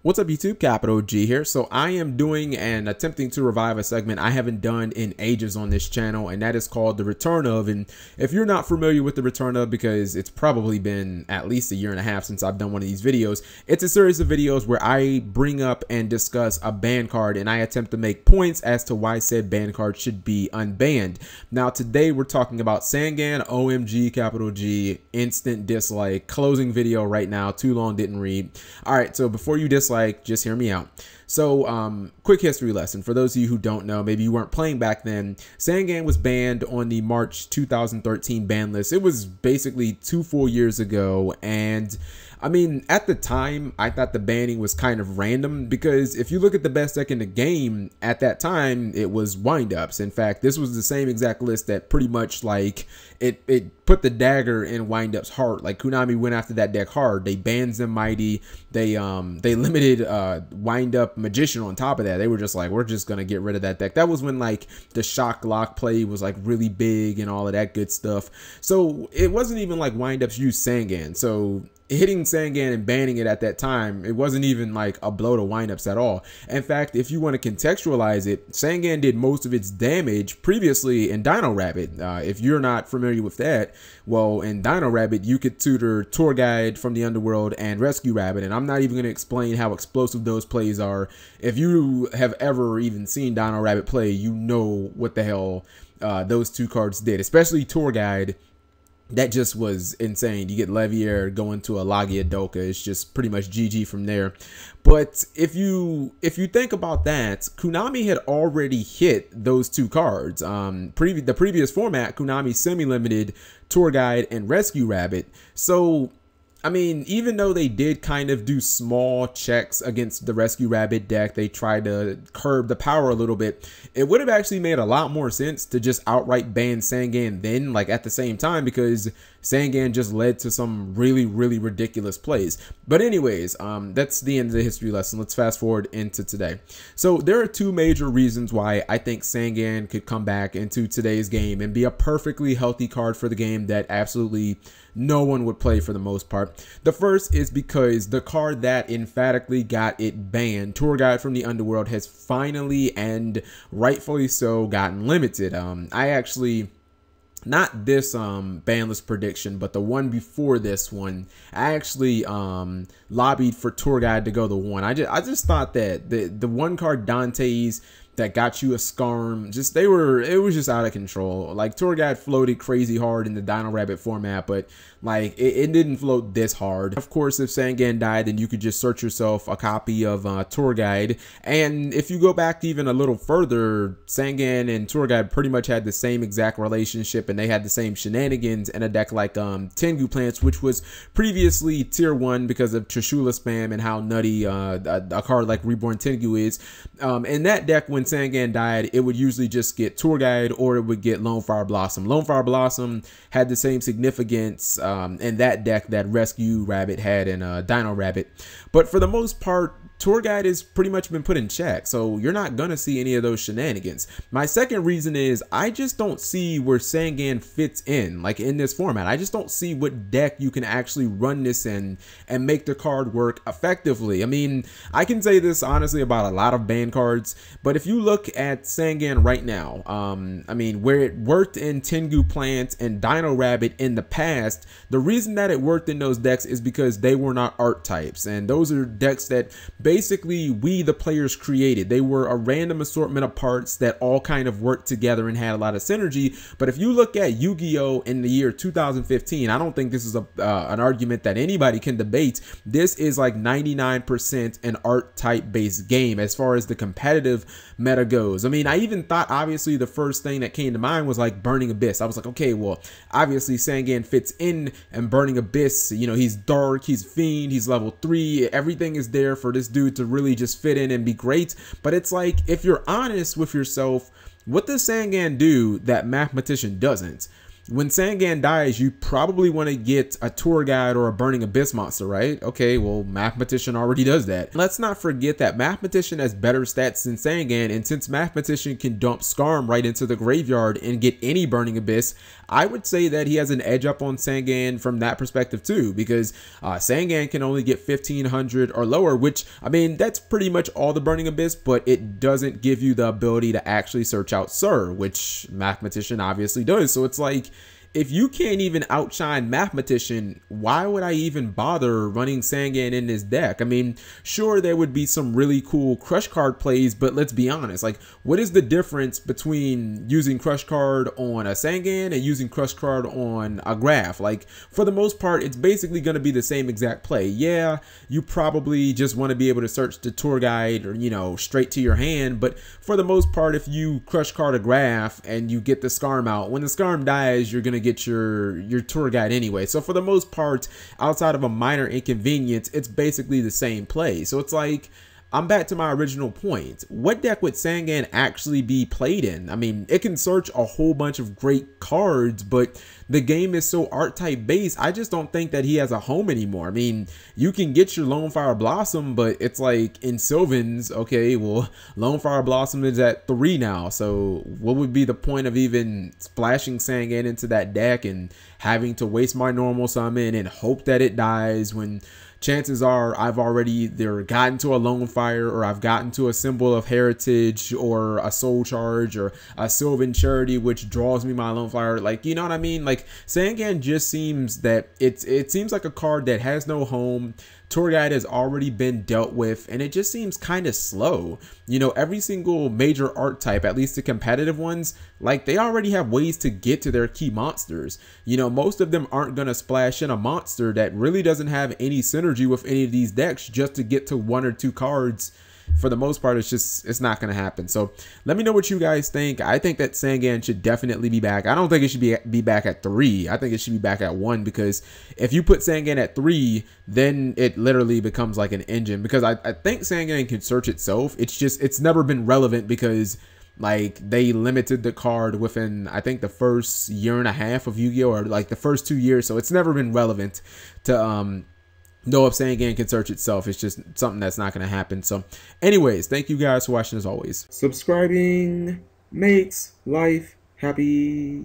What's up YouTube, Capital G here. So I am doing and attempting to revive a segment I haven't done in ages on this channel, and that is called the Return of. And if you're not familiar with the Return of, because it's probably been at least a year and a half since I've done one of these videos, it's a series of videos where I bring up and discuss a ban card and I attempt to make points as to why said ban card should be unbanned. Now today we're talking about Sangan, OMG, capital G, instant dislike, closing video right now, too long, didn't read. All right, so before you dislike, just hear me out. So quick history lesson for those of you who don't know, maybe you weren't playing back then. Sangan was banned on the March 2013 ban list. It was basically 2 full years ago, and I mean, at the time, I thought the banning was kind of random because if you look at the best deck in the game at that time, it was windups. In fact, this was the same exact list that pretty much like it put the dagger in windup's heart. Like Konami went after that deck hard. They banned Mighty. They limited windup magician on top of that. They were just like, we're just gonna get rid of that deck. That was when like the shock lock play was like really big and all of that good stuff. So it wasn't even like windups used Sangan. So hitting Sangan and banning it at that time, it wasn't even like a blow to windups at all. In fact, if you want to contextualize it, Sangan did most of its damage previously in Dino Rabbit. If you're not familiar with that, well, in Dino Rabbit, you could tutor Tour Guide from the Underworld and Rescue Rabbit, and I'm not even going to explain how explosive those plays are. If you have ever even seen Dino Rabbit play, you know what the hell those two cards did, especially Tour Guide. That just was insane. You get Levier going to a Lagia Doka. It's just pretty much GG from there. But if you think about that, Konami had already hit those two cards. The previous format, Konami semi-limited Tour Guide and Rescue Rabbit. So I mean, even though they did kind of do small checks against the Rescue Rabbit deck, they tried to curb the power a little bit. It would have actually made a lot more sense to just outright ban Sangan then, like at the same time, because Sangan just led to some really, really ridiculous plays. But anyways, that's the end of the history lesson. Let's fast forward into today. So there are two major reasons why I think Sangan could come back into today's game and be a perfectly healthy card for the game that absolutely no one would play for the most part. The first is because the card that emphatically got it banned, Tour Guide from the Underworld, has finally and rightfully so gotten limited. I actually, not this ban list prediction, but the one before this one, I actually lobbied for Tour Guide to go the one. I just thought that the one card Dante's that got you a Scarm, it was just out of control. Like Tour Guide floated crazy hard in the Dino Rabbit format, but like it didn't float this hard. Of course, if Sangan died, then you could just search yourself a copy of Tour Guide. And if you go back even a little further, Sangan and Tour Guide pretty much had the same exact relationship, and they had the same shenanigans in a deck like Tengu Plants, which was previously tier 1 because of Trishula spam and how nutty a card like Reborn Tengu is. In that deck, when Sangan died, it would usually just get Tour Guide or it would get Lone Fire Blossom. Lone Fire Blossom had the same significance in that deck that Rescue Rabbit had in Dino Rabbit. But for the most part, Tour Guide has pretty much been put in check, so you're not gonna see any of those shenanigans. My second reason is I just don't see where Sangan fits in, like in this format. I just don't see what deck you can actually run this in and make the card work effectively. I mean, I can say this honestly about a lot of ban cards, but if you look at Sangan right now, I mean, where it worked in Tengu Plant and Dino Rabbit in the past, the reason that it worked in those decks is because they were not art types, and those are decks that basically we the players created. They were a random assortment of parts that all kind of worked together and had a lot of synergy. But if you look at Yu-Gi-Oh in the year 2015, I don't think this is an argument that anybody can debate. This is like 99% an art type based game as far as the competitive meta goes. I mean, I even thought obviously the first thing that came to mind was like Burning Abyss. I was like, okay, well, obviously Sangan fits in, and Burning Abyss, you know, he's dark, he's fiend, he's level 3, everything is there for this dude to really just fit in and be great. But it's like, if you're honest with yourself, what does Sangan do that Mathematician doesn't? When Sangan dies, you probably want to get a Tour Guide or a Burning Abyss monster, right? Okay, well, Mathematician already does that. Let's not forget that Mathematician has better stats than Sangan, and since Mathematician can dump Scarm right into the graveyard and get any Burning Abyss, I would say that he has an edge up on Sangan from that perspective too, because Sangan can only get 1500 or lower, which, I mean, that's pretty much all the Burning Abyss, but it doesn't give you the ability to actually search out Sir, which Mathematician obviously does. So it's like, if you can't even outshine Mathematician, why would I even bother running Sangan in this deck? I mean, sure, there would be some really cool Crush Card plays, but let's be honest. Like, what is the difference between using Crush Card on a Sangan and using Crush Card on a Graph? Like, for the most part, it's basically going to be the same exact play. Yeah, you probably just want to be able to search the tour guide or, you know, straight to your hand. But for the most part, if you Crush Card a Graph and you get the Skarm out, when the Skarm dies, you're going to get your tour guide anyway. So for the most part, outside of a minor inconvenience, it's basically the same play. So it's like, I'm back to my original point. What deck would Sangan actually be played in? I mean, it can search a whole bunch of great cards, but the game is so archetype based, I just don't think that he has a home anymore. I mean, you can get your Lone Fire Blossom, but it's like in Sylvan's, okay, well, Lone Fire Blossom is at 3 now. So what would be the point of even splashing Sangan into that deck and having to waste my normal summon and hope that it dies when chances are I've already either gotten to a Lone Fire or I've gotten to a Symbol of Heritage or a Soul Charge or a Sylvan Charity, which draws me my Lone Fire. Like, you know what I mean? Like, Sangan just seems that it seems like a card that has no home. Tour Guide has already been dealt with, and it just seems kind of slow. You know, every single major archetype, at least the competitive ones, like, they already have ways to get to their key monsters. You know, most of them aren't going to splash in a monster that really doesn't have any synergy with any of these decks just to get to 1 or 2 cards. For the most part, it's not going to happen. So let me know what you guys think. I think that Sangan should definitely be back. I don't think it should be back at 3. I think it should be back at 1, because if you put Sangan at 3, then it literally becomes like an engine, because I think Sangan can search itself. It's just, it's never been relevant because, like, they limited the card within, I think, the first 1.5 years of Yu-Gi-Oh, or like the first 2 years. So it's never been relevant to know if Sangan can search itself. It's just something that's not going to happen. So anyways, thank you guys for watching as always. Subscribing makes life happy.